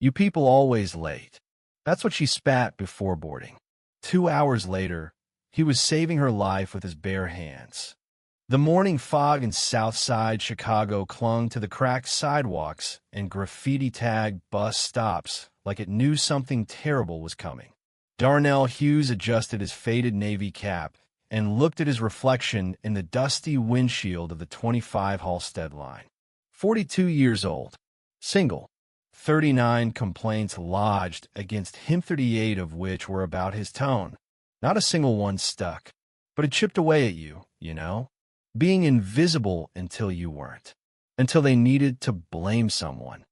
You people always late. That's what she spat before boarding. 2 hours later, he was saving her life with his bare hands. The morning fog in Southside Chicago clung to the cracked sidewalks and graffiti-tagged bus stops like it knew something terrible was coming. Darnell Hughes adjusted his faded navy cap and looked at his reflection in the dusty windshield of the 25 Halstead line. 42 years old, single, 39 complaints lodged against him, 38 of which were about his tone. Not a single one stuck, but it chipped away at you, you know? Being invisible until you weren't, until they needed to blame someone.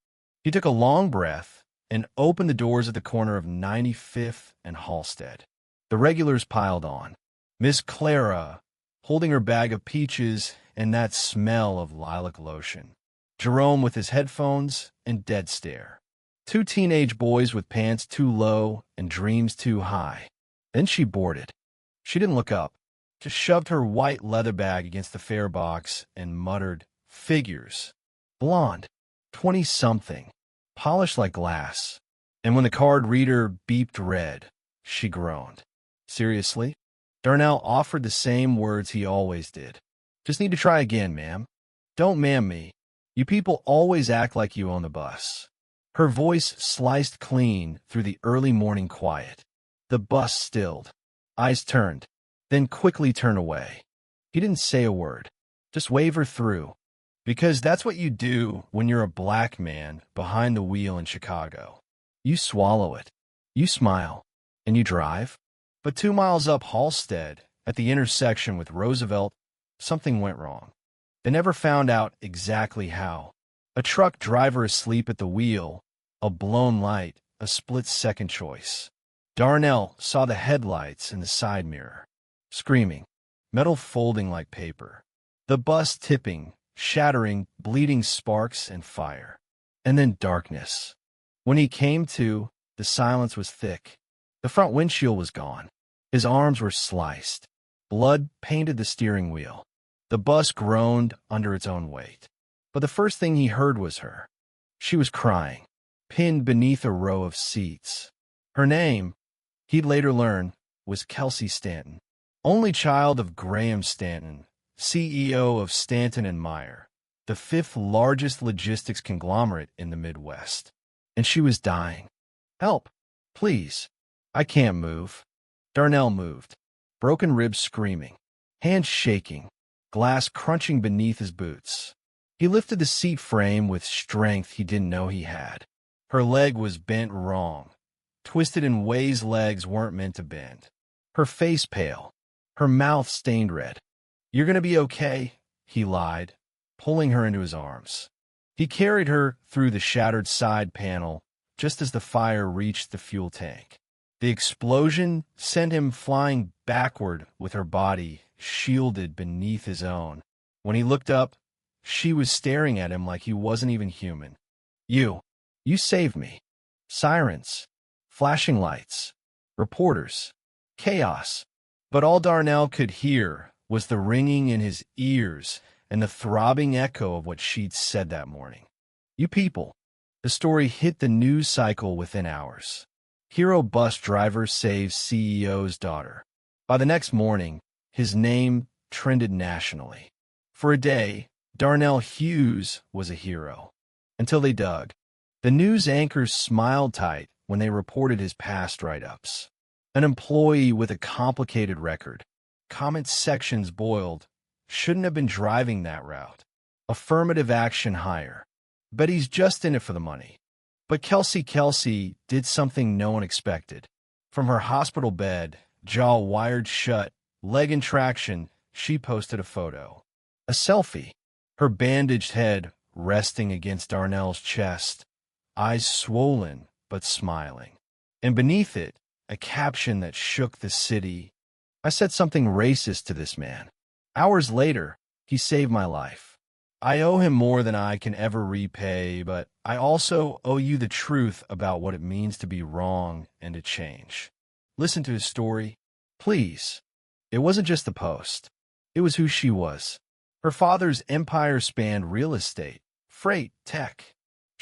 He took a long breath and opened the doors at the corner of 95th and Halstead. The regulars piled on. Miss Clara, holding her bag of peaches and that smell of lilac lotion. Jerome with his headphones and dead stare. Two teenage boys with pants too low and dreams too high. Then she boarded. She didn't look up, just shoved her white leather bag against the fare box and muttered, "Figures. Blonde. 20-something. Polished like glass." And when the card reader beeped red, she groaned. Seriously? Darnell offered the same words he always did. "Just need to try again, ma'am. Don't ma'am me. You people always act like you own the bus." Her voice sliced clean through the early morning quiet. The bus stilled. Eyes turned, then quickly turned away. He didn't say a word, just wave her through. Because that's what you do when you're a black man behind the wheel in Chicago. You swallow it. You smile. And you drive. But 2 miles up Halstead, at the intersection with Roosevelt, something went wrong. They never found out exactly how. A truck driver asleep at the wheel, a blown light, a split-second choice. Darnell saw the headlights in the side mirror. Screaming, metal folding like paper. The bus tipping, shattering, bleeding sparks and fire. And then darkness. When he came to, the silence was thick. The front windshield was gone. His arms were sliced. Blood painted the steering wheel. The bus groaned under its own weight. But the first thing he heard was her. She was crying, pinned beneath a row of seats. Her name, he'd later learn, was Kelsey Stanton, only child of Graham Stanton, CEO of Stanton and Meyer, the fifth largest logistics conglomerate in the Midwest. And she was dying. "Help, please. I can't move." Darnell moved, broken ribs screaming, hands shaking, glass crunching beneath his boots. He lifted the seat frame with strength he didn't know he had. Her leg was bent wrong, twisted in ways legs weren't meant to bend. Her face pale, her mouth stained red. "You're gonna be okay," he lied, pulling her into his arms. He carried her through the shattered side panel just as the fire reached the fuel tank. The explosion sent him flying backward with her body shielded beneath his own. When he looked up, she was staring at him like he wasn't even human. You saved me." Sirens, flashing lights, reporters, chaos. But all Darnell could hear was the ringing in his ears and the throbbing echo of what she'd said that morning. "You people." The story hit the news cycle within hours. Hero bus driver saves CEO's daughter. By the next morning, his name trended nationally. For a day, Darnell Hughes was a hero. Until they dug. The news anchors smiled tight when they reported his past write-ups. An employee with a complicated record. Comment sections boiled. Shouldn't have been driving that route. Affirmative action hire. But he's just in it for the money. But Kelsey did something no one expected. From her hospital bed, jaw wired shut, leg in traction, she posted a photo. A selfie. Her bandaged head resting against Darnell's chest, eyes swollen but smiling. And beneath it, a caption that shook the city. "I said something racist to this man. Hours later, he saved my life. I owe him more than I can ever repay, but I also owe you the truth about what it means to be wrong and to change." Listen to his story, please. It wasn't just the post. It was who she was. Her father's empire spanned real estate, freight, tech.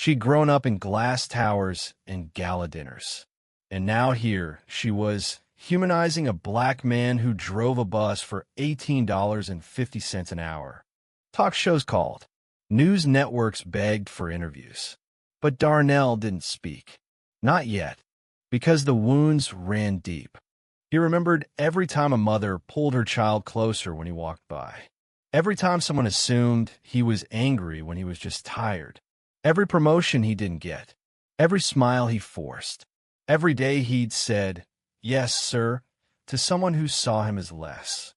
She'd grown up in glass towers and gala dinners. And now here she was, humanizing a black man who drove a bus for $18.50 an hour. Talk shows called. News networks begged for interviews. But Darnell didn't speak. Not yet, because the wounds ran deep. He remembered every time a mother pulled her child closer when he walked by. Every time someone assumed he was angry when he was just tired. Every promotion he didn't get. Every smile he forced. Every day he'd said, "Yes, sir," to someone who saw him as less.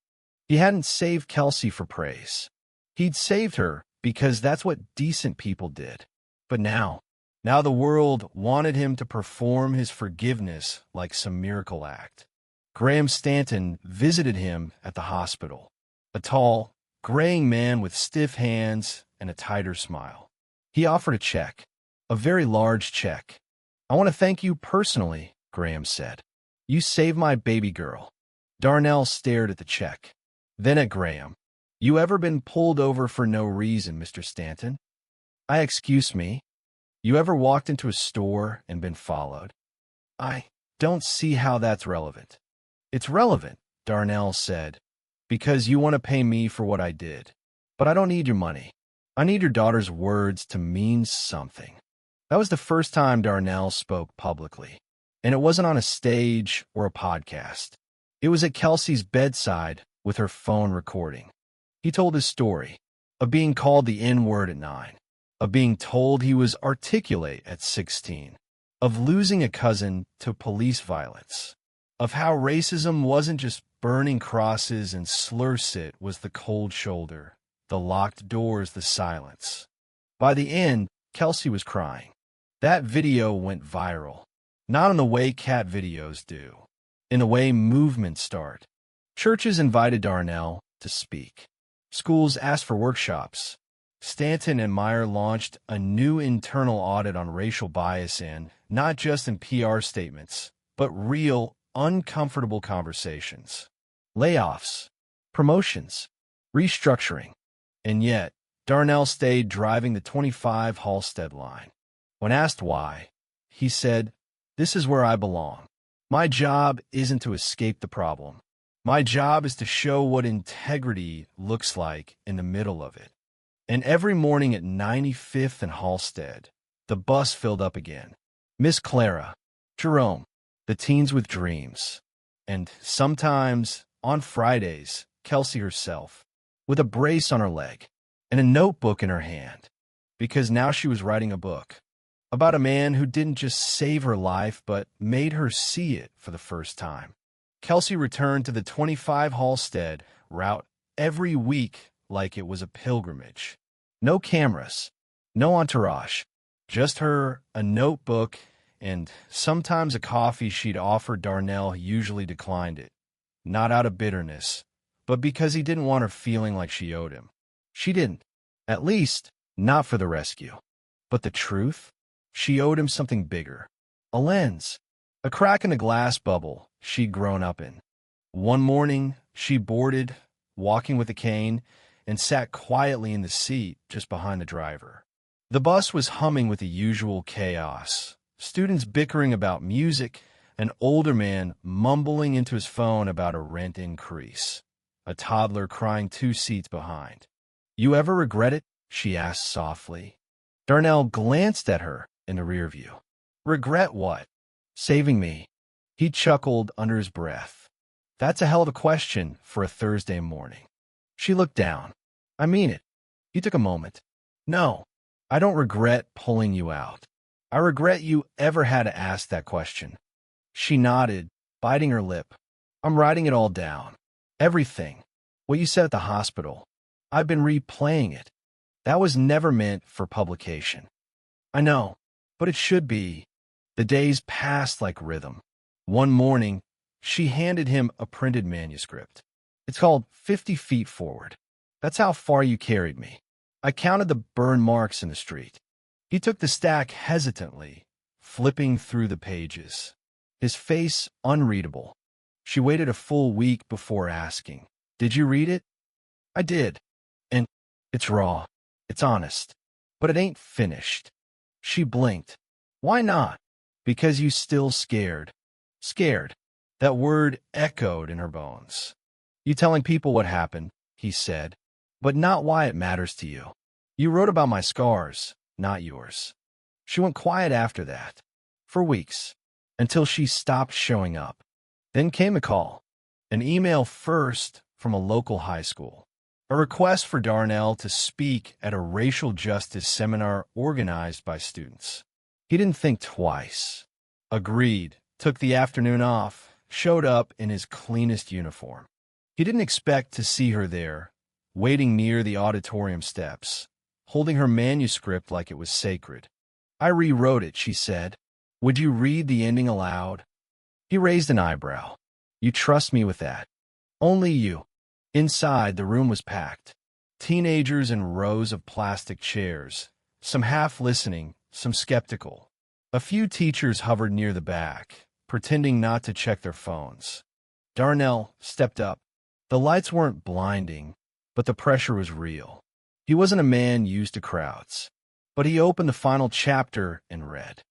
He hadn't saved Kelsey for praise. He'd saved her because that's what decent people did. But now the world wanted him to perform his forgiveness like some miracle act. Graham Stanton visited him at the hospital, a tall, graying man with stiff hands and a tighter smile. He offered a check, a very large check. "I want to thank you personally," Graham said. "You saved my baby girl." Darnell stared at the check, then at Graham. "You ever been pulled over for no reason, Mr. Stanton?" Excuse me? You ever walked into a store and been followed?" "I don't see how that's relevant." "It's relevant," Darnell said, "because you want to pay me for what I did. But I don't need your money. I need your daughter's words to mean something." That was the first time Darnell spoke publicly. And it wasn't on a stage or a podcast. It was at Kelsey's bedside with her phone recording. He told his story of being called the N-word at 9, of being told he was articulate at 16, of losing a cousin to police violence, of how racism wasn't just burning crosses and slur-sit was the cold shoulder, the locked doors, the silence. By the end, Kelsey was crying. That video went viral, not in the way cat videos do, in the way movements start. Churches invited Darnell to speak. Schools asked for workshops. Stanton and Meyer launched a new internal audit on racial bias in, not just in PR statements, but real, uncomfortable conversations. Layoffs, promotions, restructuring. And yet, Darnell stayed driving the 25 Halstead line. When asked why, he said, "This is where I belong. My job isn't to escape the problem. My job is to show what integrity looks like in the middle of it." And every morning at 95th and Halstead, the bus filled up again. Miss Clara, Jerome, the teens with dreams, and sometimes, on Fridays, Kelsey herself, with a brace on her leg and a notebook in her hand, because now she was writing a book about a man who didn't just save her life, but made her see it for the first time. Kelsey returned to the 25 Halstead route every week like it was a pilgrimage. No cameras, no entourage, just her, a notebook, and sometimes a coffee she'd offered Darnell. He usually declined it, not out of bitterness, but because he didn't want her feeling like she owed him. She didn't, at least not for the rescue. But the truth? She owed him something bigger. A lens, a crack in the glass bubble she'd grown up in. One morning, she boarded, walking with a cane, and sat quietly in the seat just behind the driver. The bus was humming with the usual chaos. Students bickering about music, an older man mumbling into his phone about a rent increase, a toddler crying 2 seats behind. "You ever regret it?" she asked softly. Darnell glanced at her in the rear view. "Regret what?" "Saving me." He chuckled under his breath. "That's a hell of a question for a Thursday morning." She looked down. "I mean it." He took a moment. "No, I don't regret pulling you out. I regret you ever had to ask that question." She nodded, biting her lip. "I'm writing it all down. Everything. What you said at the hospital. I've been replaying it. That was never meant for publication." "I know, but it should be." The days passed like rhythm. One morning, she handed him a printed manuscript. "It's called 50 Feet Forward. That's how far you carried me." I counted the burn marks in the street. He took the stack hesitantly, flipping through the pages, his face unreadable. She waited a full week before asking, "Did you read it?" "I did. And it's raw. It's honest. But it ain't finished." She blinked. Why not? Because you still scared. Scared. That word echoed in her bones. You telling people what happened, he said, but not why it matters to you. You wrote about my scars, not yours. She went quiet after that, for weeks, until she stopped showing up. Then came a call, an email first from a local high school, a request for Darnell to speak at a racial justice seminar organized by students. He didn't think twice. Agreed, took the afternoon off, showed up in his cleanest uniform. He didn't expect to see her there, waiting near the auditorium steps, holding her manuscript like it was sacred. I rewrote it, she said. Would you read the ending aloud? He raised an eyebrow. You trust me with that? Only you. Inside, the room was packed. Teenagers in rows of plastic chairs, some half listening, some skeptical. A few teachers hovered near the back, pretending not to check their phones. Darnell stepped up. The lights weren't blinding, but the pressure was real. He wasn't a man used to crowds. But he opened the final chapter and read.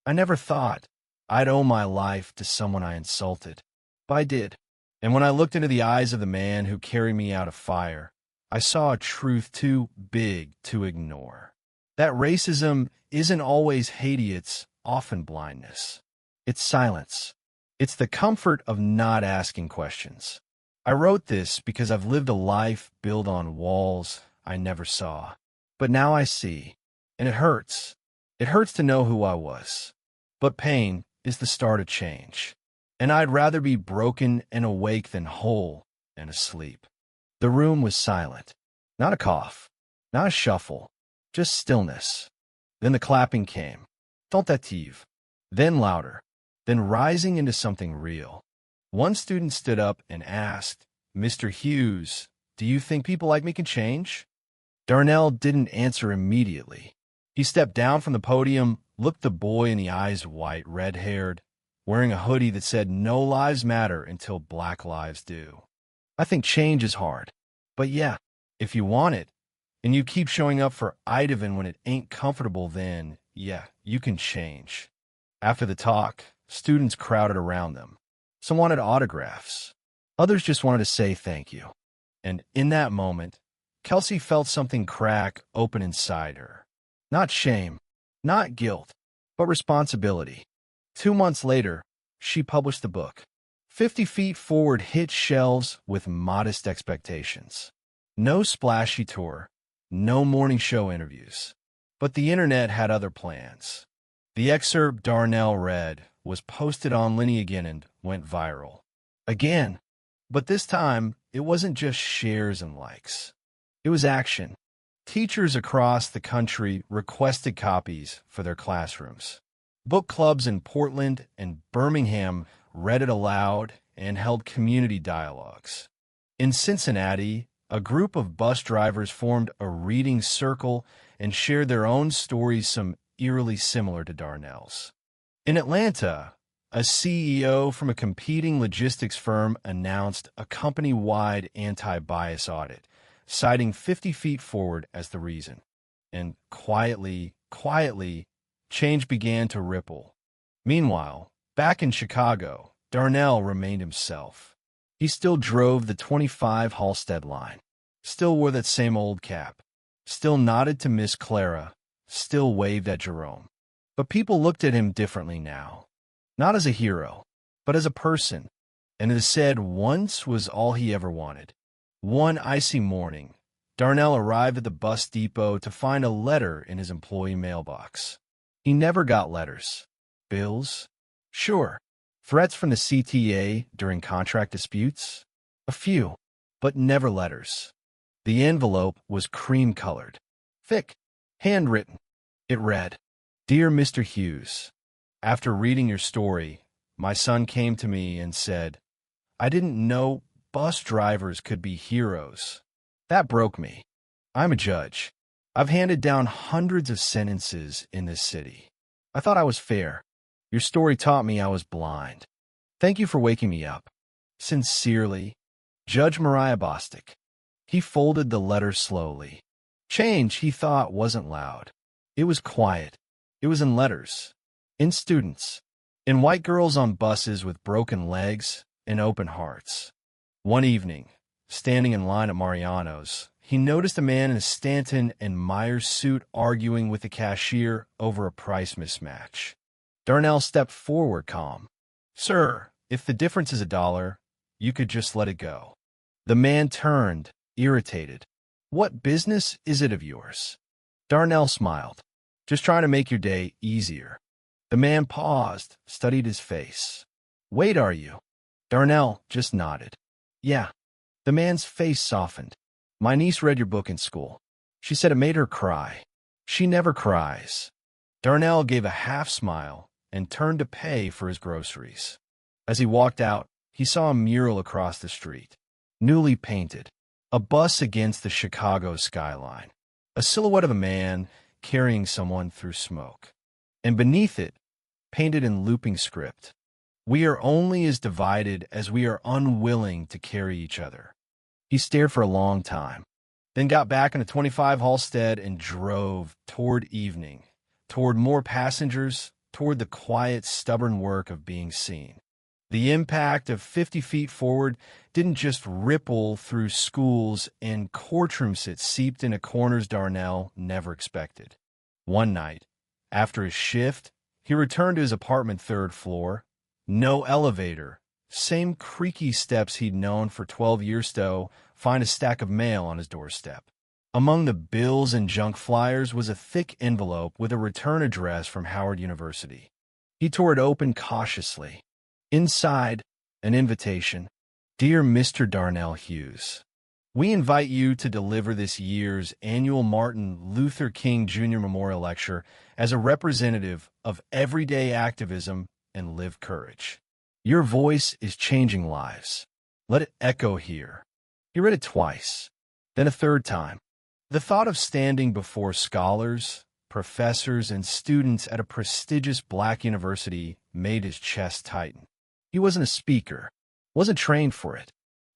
I never thought I'd owe my life to someone I insulted, but I did. And when I looked into the eyes of the man who carried me out of fire, I saw a truth too big to ignore. That racism isn't always hate, it's often blindness. It's silence. It's the comfort of not asking questions. I wrote this because I've lived a life built on walls I never saw. But now I see. And it hurts. It hurts to know who I was. But pain is the start of change. And I'd rather be broken and awake than whole and asleep. The room was silent. Not a cough. Not a shuffle. Just stillness. Then the clapping came. Tentative. Then louder. Then rising into something real. One student stood up and asked, Mr. Hughes, do you think people like me can change? Darnell didn't answer immediately. He stepped down from the podium, looked the boy in the eyes, white, red-haired, wearing a hoodie that said, No lives matter until black lives do. I think change is hard. But yeah, if you want it, and you keep showing up for Idavan when it ain't comfortable, then, yeah, you can change. After the talk, students crowded around them. Some wanted autographs. Others just wanted to say thank you. And in that moment, Kelsey felt something crack open inside her. Not shame, not guilt, but responsibility. 2 months later, she published the book. 50 Feet Forward hit shelves with modest expectations. No splashy tour, no morning show interviews. But the internet had other plans. The excerpt Darnell read was posted on Linny again and went viral. Again. But this time, it wasn't just shares and likes. It was action. Teachers across the country requested copies for their classrooms. Book clubs in Portland and Birmingham read it aloud and held community dialogues. In Cincinnati, a group of bus drivers formed a reading circle and shared their own stories, some eerily similar to Darnell's. In Atlanta, a CEO from a competing logistics firm announced a company-wide anti-bias audit, citing 50 Feet Forward as the reason. And quietly, change began to ripple. Meanwhile, back in Chicago, Darnell remained himself. He still drove the 25 Halstead line, still wore that same old cap, still nodded to Miss Clara, still waved at Jerome. But people looked at him differently now. Not as a hero, but as a person. And it is said once was all he ever wanted. One icy morning, Darnell arrived at the bus depot to find a letter in his employee mailbox. He never got letters. Bills? Sure. Threats from the CTA during contract disputes? A few, but never letters. The envelope was cream-colored, thick, handwritten. It read, Dear Mr. Hughes, after reading your story, my son came to me and said, I didn't know bus drivers could be heroes. That broke me. I'm a judge. I've handed down hundreds of sentences in this city. I thought I was fair. Your story taught me I was blind. Thank you for waking me up. Sincerely, Judge Mariah Bostic. He folded the letter slowly. Change, he thought, wasn't loud. It was quiet. It was in letters, in students, in white girls on buses with broken legs and open hearts. One evening, standing in line at Mariano's, he noticed a man in a Stanton and Myers suit arguing with the cashier over a price mismatch. Darnell stepped forward calm. "Sir, if the difference is $1, you could just let it go." The man turned, irritated. "What business is it of yours?" Darnell smiled. "Just trying to make your day easier." The man paused, studied his face. "Wait, are you?" Darnell just nodded. "Yeah." The man's face softened. "My niece read your book in school. She said it made her cry. She never cries." Darnell gave a half smile and turned to pay for his groceries. As he walked out, he saw a mural across the street, newly painted, a bus against the Chicago skyline, a silhouette of a man carrying someone through smoke. And beneath it, painted in looping script, "We are only as divided as we are unwilling to carry each other." He stared for a long time, then got back into 25 Halstead and drove toward evening, toward more passengers, toward the quiet, stubborn work of being seen. The impact of 50 feet forward didn't just ripple through schools and courtrooms, it seeped into corners Darnell never expected. One night, after his shift, he returned to his apartment 3rd floor. No elevator. Same creaky steps he'd known for 12 years to find a stack of mail on his doorstep. Among the bills and junk flyers was a thick envelope with a return address from Howard University. He tore it open cautiously. Inside, an invitation. "Dear Mr. Darnell Hughes, we invite you to deliver this year's annual Martin Luther King Jr. Memorial Lecture as a representative of everyday activism and lived courage. Your voice is changing lives. Let it echo here." He read it twice, then a third time. The thought of standing before scholars, professors, and students at a prestigious black university made his chest tighten. He wasn't a speaker, wasn't trained for it,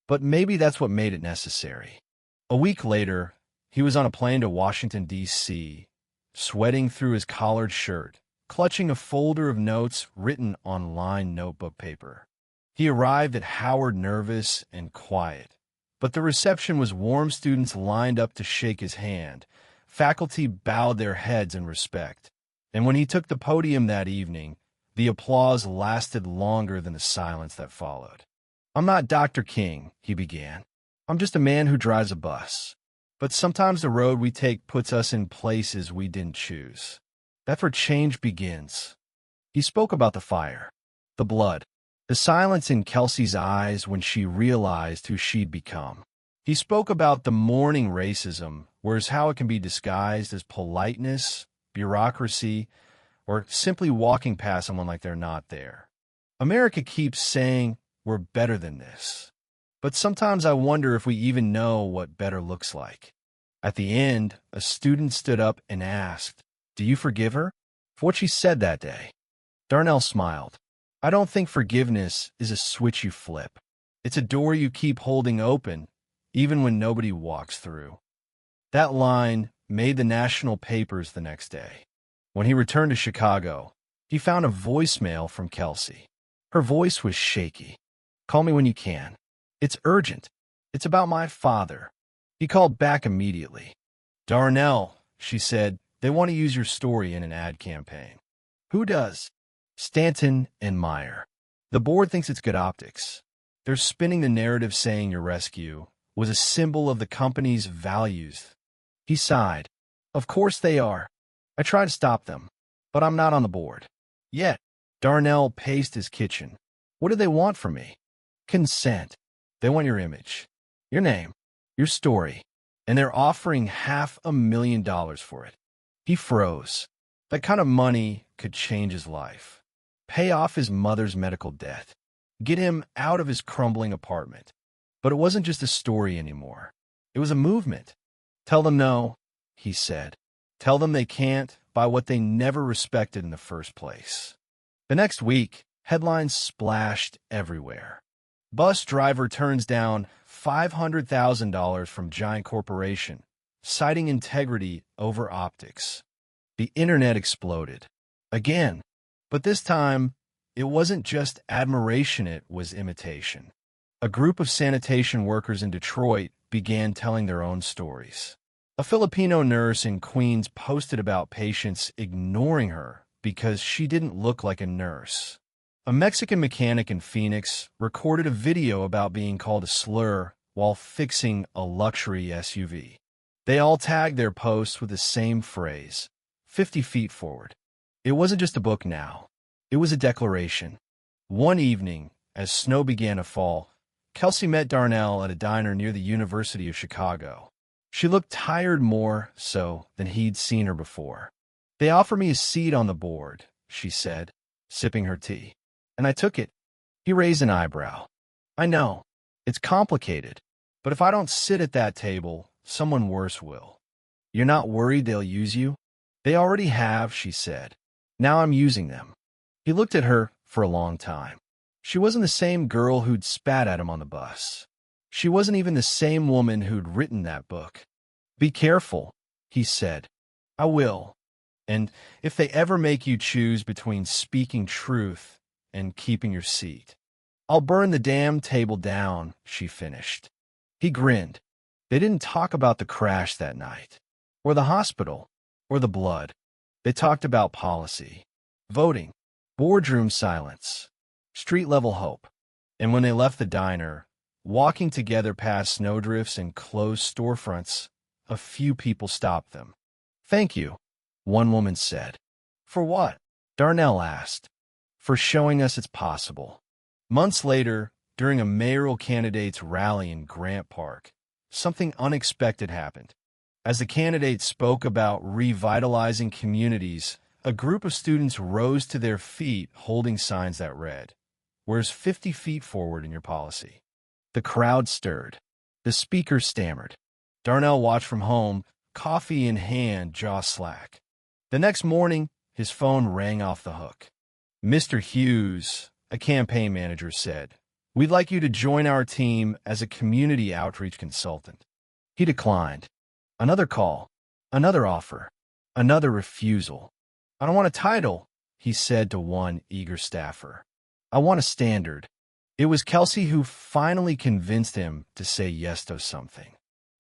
but maybe that's what made it necessary. A week later, he was on a plane to Washington, D.C., sweating through his collared shirt, clutching a folder of notes written on lined notebook paper. He arrived at Howard nervous and quiet, but the reception was warm. Students lined up to shake his hand. Faculty bowed their heads in respect. And when he took the podium that evening, the applause lasted longer than the silence that followed. "I'm not Dr. King," he began. "I'm just a man who drives a bus. But sometimes the road we take puts us in places we didn't choose. That's where change begins." He spoke about the fire, the blood, the silence in Kelsey's eyes when she realized who she'd become. He spoke about the morning racism, whereas how it can be disguised as politeness, bureaucracy, or simply walking past someone like they're not there. America keeps saying we're better than this, but sometimes I wonder if we even know what better looks like. At the end, a student stood up and asked, "Do you forgive her for what she said that day?" Darnell smiled. "I don't think forgiveness is a switch you flip. It's a door you keep holding open, even when nobody walks through." That line made the national papers the next day. When he returned to Chicago, he found a voicemail from Kelsey. Her voice was shaky. "Call me when you can. It's urgent. It's about my father." He called back immediately. "Darnell," she said, "they want to use your story in an ad campaign." "Who does?" "Stanton and Meyer. The board thinks it's good optics. They're spinning the narrative saying your rescue was a symbol of the company's values." He sighed. "Of course they are. I try to stop them, but I'm not on the board. Yet." Darnell paced his kitchen. "What do they want from me?" "Consent. They want your image, your name, your story, and they're offering $500,000 for it." He froze. That kind of money could change his life. Pay off his mother's medical debt. Get him out of his crumbling apartment. But it wasn't just a story anymore. It was a movement. "Tell them no," he said. "Tell them they can't buy what they never respected in the first place." The next week, headlines splashed everywhere. Bus driver turns down $500,000 from giant corporation, citing integrity over optics. The internet exploded. Again. But this time, it wasn't just admiration, it was imitation. A group of sanitation workers in Detroit began telling their own stories. A Filipino nurse in Queens posted about patients ignoring her because she didn't look like a nurse. A Mexican mechanic in Phoenix recorded a video about being called a slur while fixing a luxury SUV. They all tagged their posts with the same phrase, 50 feet forward. It wasn't just a book now. It was a declaration. One evening, as snow began to fall, Kelsey met Darnell at a diner near the University of Chicago. She looked tired, more so than he'd seen her before. "They offered me a seat on the board," she said, sipping her tea. "And I took it." He raised an eyebrow. "I know. It's complicated. But if I don't sit at that table, someone worse will." "You're not worried they'll use you?" "They already have," she said. "Now I'm using them." He looked at her for a long time. She wasn't the same girl who'd spat at him on the bus. She wasn't even the same woman who'd written that book. "Be careful," he said. "I will. And if they ever make you choose between speaking truth and keeping your seat, I'll burn the damn table down," she finished. He grinned. They didn't talk about the crash that night, or the hospital, or the blood. They talked about policy, voting, boardroom silence, street-level hope. And when they left the diner, walking together past snowdrifts and closed storefronts, a few people stopped them. "Thank you," one woman said. "For what?" Darnell asked. "For showing us it's possible." Months later, during a mayoral candidate's rally in Grant Park, something unexpected happened. As the candidates spoke about revitalizing communities, a group of students rose to their feet holding signs that read, "Where's 50 feet forward in your policy?" The crowd stirred. The speaker stammered. Darnell watched from home, coffee in hand, jaw slack. The next morning, his phone rang off the hook. "Mr. Hughes," a campaign manager said, "we'd like you to join our team as a community outreach consultant." He declined. Another call, another offer, another refusal. "I don't want a title," he said to one eager staffer. "I want a standard." It was Kelsey who finally convinced him to say yes to something.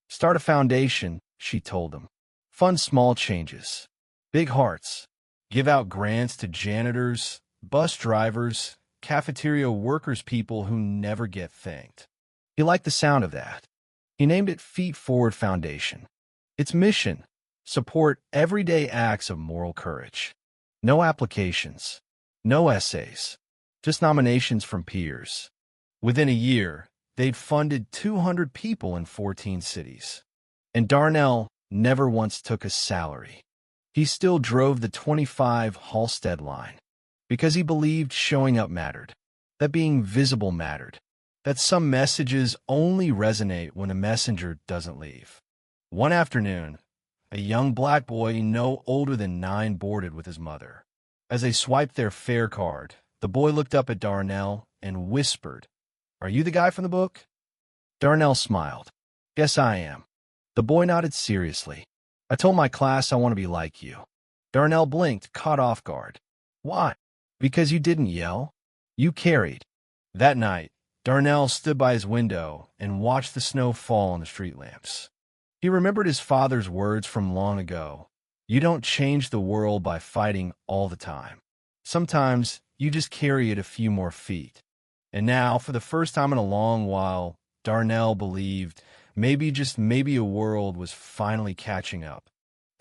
"Start a foundation," she told him. "Fund small changes. Big hearts. Give out grants to janitors, bus drivers, cafeteria workers, people who never get thanked." He liked the sound of that. He named it Feet Forward Foundation. Its mission: support everyday acts of moral courage. No applications, no essays, just nominations from peers. Within a year, they'd funded 200 people in 14 cities. And Darnell never once took a salary. He still drove the 25 Halstead line because he believed showing up mattered, that being visible mattered, that some messages only resonate when a messenger doesn't leave. One afternoon, a young black boy no older than 9 boarded with his mother. As they swiped their fare card, the boy looked up at Darnell and whispered, "Are you the guy from the book?" Darnell smiled. "Yes, I am." The boy nodded seriously. "I told my class I want to be like you." Darnell blinked, caught off guard. "Why?" "Because you didn't yell. You carried." That night, Darnell stood by his window and watched the snow fall on the street lamps. He remembered his father's words from long ago. "You don't change the world by fighting all the time. Sometimes you just carry it a few more feet." And now, for the first time in a long while, Darnell believed maybe, just maybe, a world was finally catching up.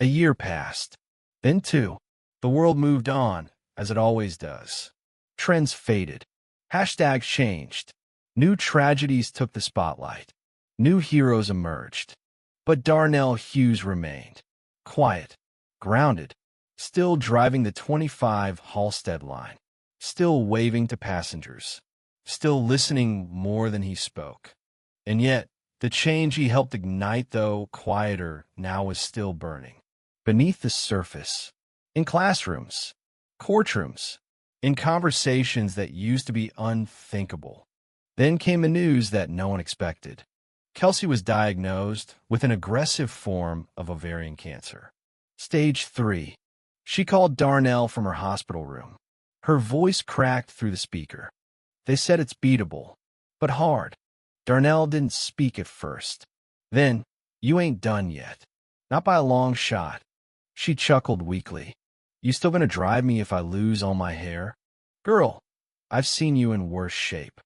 A year passed. Then 2. The world moved on, as it always does. Trends faded. Hashtags changed. New tragedies took the spotlight. New heroes emerged. But Darnell Hughes remained. Quiet. Grounded. Still driving the 25 Halstead line. Still waving to passengers. Still listening more than he spoke. And yet, the change he helped ignite, though quieter, now was still burning. Beneath the surface. In classrooms. Courtrooms. In conversations that used to be unthinkable. Then came the news that no one expected. Kelsey was diagnosed with an aggressive form of ovarian cancer. Stage 3. She called Darnell from her hospital room. Her voice cracked through the speaker. They said it's beatable, but hard. Darnell didn't speak at first. Then, you ain't done yet. Not by a long shot. She chuckled weakly. You still gonna drive me if I lose all my hair? Girl, I've seen you in worse shape.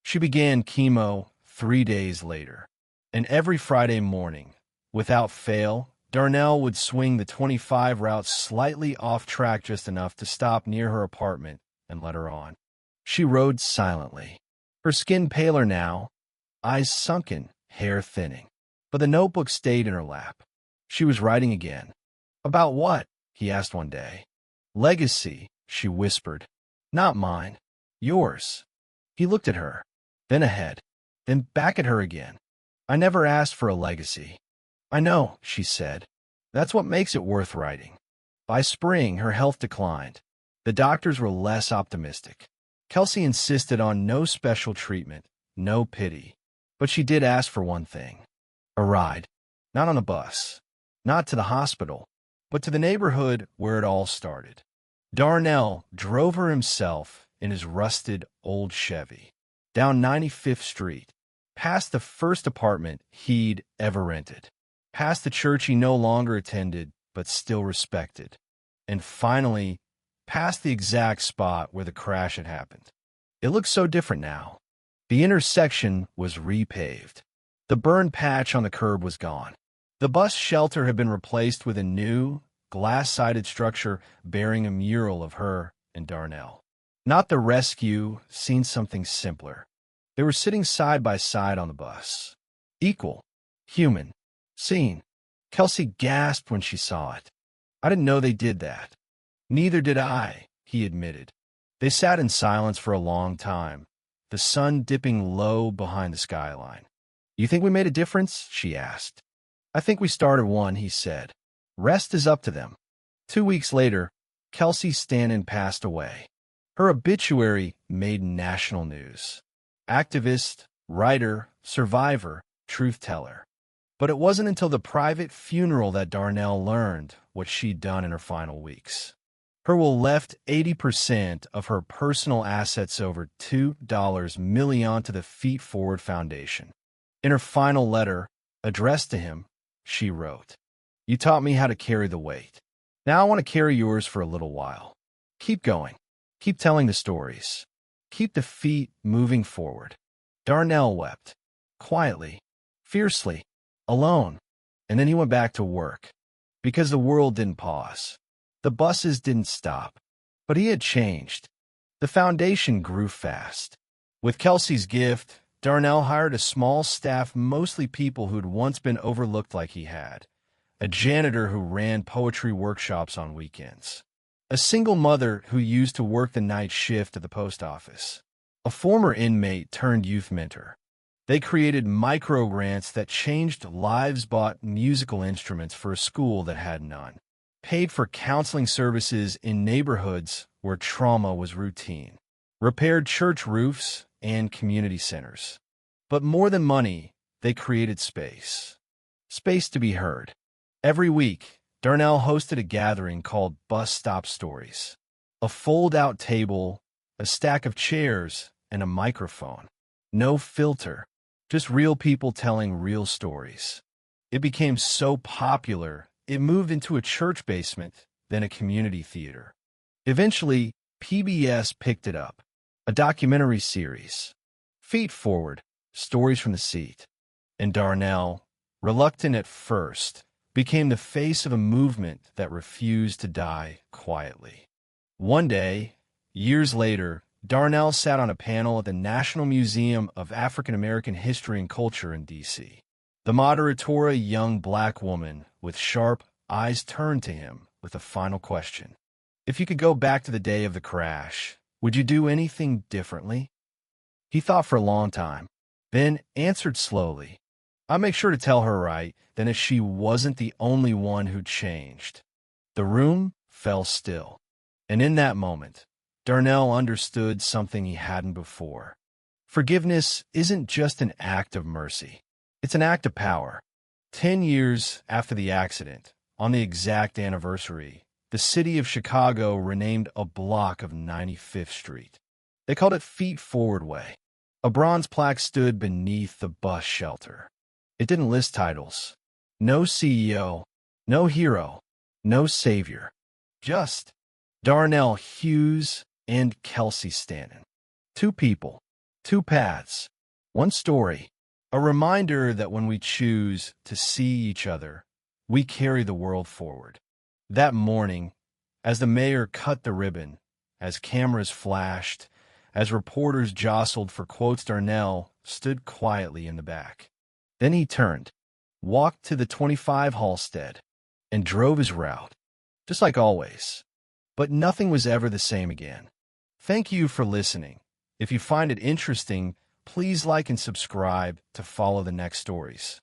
She began chemo 3 days later. And every Friday morning, without fail, Darnell would swing the 25 route slightly off track just enough to stop near her apartment and let her on. She rode silently. Her skin paler now, eyes sunken, hair thinning. But the notebook stayed in her lap. She was writing again. About what? He asked one day. Legacy, she whispered. Not mine. Yours. He looked at her, then ahead, then back at her again. I never asked for a legacy. I know, she said. That's what makes it worth writing. By spring, her health declined. The doctors were less optimistic. Kelsey insisted on no special treatment, no pity. But she did ask for one thing. A ride. Not on a bus. Not to the hospital, but to the neighborhood where it all started. Darnell drove her himself in his rusted old Chevy, down 95th Street, past the first apartment he'd ever rented, past the church he no longer attended but still respected, and finally, past the exact spot where the crash had happened. It looked so different now. The intersection was repaved. The burned patch on the curb was gone. The bus shelter had been replaced with a new, glass-sided structure bearing a mural of her and Darnell. Not the rescue, seen something simpler. They were sitting side by side on the bus. Equal. Human. Seen. Kelsey gasped when she saw it. I didn't know they did that. Neither did I, he admitted. They sat in silence for a long time, the sun dipping low behind the skyline. You think we made a difference? She asked. I think we started one, he said. Rest is up to them. 2 weeks later, Kelsey Stanton passed away. Her obituary made national news. Activist, writer, survivor, truth-teller. But it wasn't until the private funeral that Darnell learned what she'd done in her final weeks. Her will left 80% of her personal assets, over $2 million, to the Feet Forward Foundation. In her final letter, addressed to him, she wrote, You taught me how to carry the weight. Now I want to carry yours for a little while. Keep going. Keep telling the stories. Keep the feet moving forward. Darnell wept. Quietly. Fiercely. Alone. And then he went back to work. Because the world didn't pause. The buses didn't stop. But he had changed. The foundation grew fast. With Kelsey's gift, Darnell hired a small staff, mostly people who'd once been overlooked like he had. A janitor who ran poetry workshops on weekends. A single mother who used to work the night shift at the post office. A former inmate turned youth mentor. They created micro-grants that changed lives, bought musical instruments for a school that had none, paid for counseling services in neighborhoods where trauma was routine, repaired church roofs and community centers. But more than money, they created space. Space to be heard. Every week, Darnell hosted a gathering called Bus Stop Stories. A fold-out table, a stack of chairs, and a microphone. No filter, just real people telling real stories. It became so popular, it moved into a church basement, then a community theater. Eventually, PBS picked it up. A documentary series. Feet Forward, Stories from the Seat. And Darnell, reluctant at first, became the face of a movement that refused to die quietly. One day, years later, Darnell sat on a panel at the National Museum of African American History and Culture in D.C. The moderator, a young black woman with sharp eyes, turned to him with a final question. If you could go back to the day of the crash, would you do anything differently? He thought for a long time, then answered slowly. I'll make sure to tell her right, then, if she wasn't the only one who changed. The room fell still. And in that moment, Darnell understood something he hadn't before. Forgiveness isn't just an act of mercy. It's an act of power. 10 years after the accident, on the exact anniversary, the city of Chicago renamed a block of 95th Street. They called it Feet Forward Way. A bronze plaque stood beneath the bus shelter. It didn't list titles. No CEO, no hero, no savior. Just Darnell Hughes and Kelsey Stanton. Two people, two paths, one story. A reminder that when we choose to see each other, we carry the world forward. That morning, as the mayor cut the ribbon, as cameras flashed, as reporters jostled for quotes, Darnell stood quietly in the back. Then he turned, walked to the 25 Halstead, and drove his route, just like always. But nothing was ever the same again. Thank you for listening. If you find it interesting, please like and subscribe to follow the next stories.